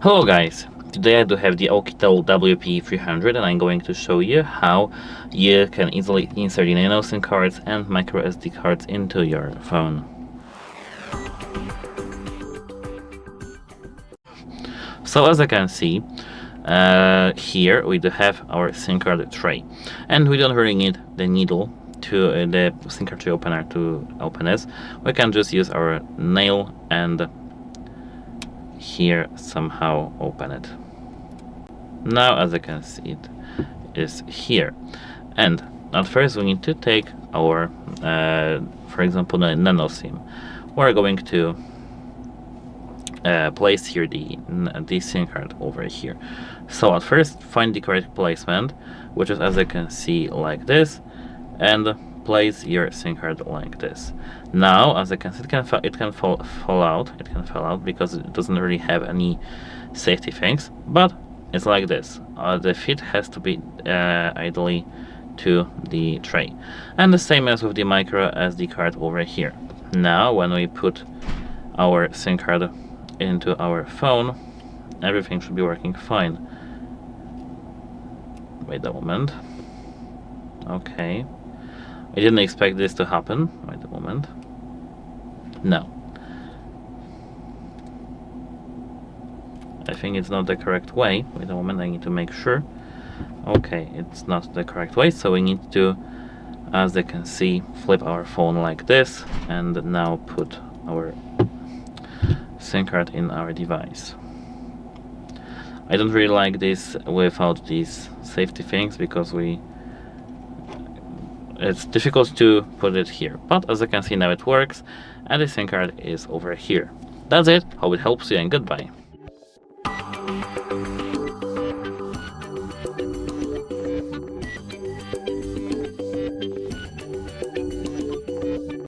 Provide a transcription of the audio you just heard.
Hello guys, today I do have the Oukitel WP300 and I'm going to show you how you can easily insert the Nano SIM cards and MicroSD cards into your phone. So as you can see, here we do have our SIM card tray, and we don't really need the needle to the SIM card tray opener to open this. We can just use our nail and here somehow open it. Now as you can see, it is here, and at first we need to take our for example the Nano SIM. We're going to place here the SIM card over here. So at first find the correct placement, which is as you can see like this, and place your SIM card like this. Now as you can see, it can fall out because it doesn't really have any safety things, but it's like this. The fit has to be ideally to the tray, and the same as with the micro SD card over here. Now when we put our SIM card into our phone, everything should be working fine. Wait a moment. Okay, I didn't expect this to happen. Wait a moment. No, I think it's not the correct way. Wait a moment, I need to make sure. Okay, it's not the correct way, so we need to, as you can see, flip our phone like this and now put our SIM card in our device. I don't really like this without these safety things because it's difficult to put it here, but as you can see now it works and the SIM card is over here. That's it, hope it helps you and goodbye.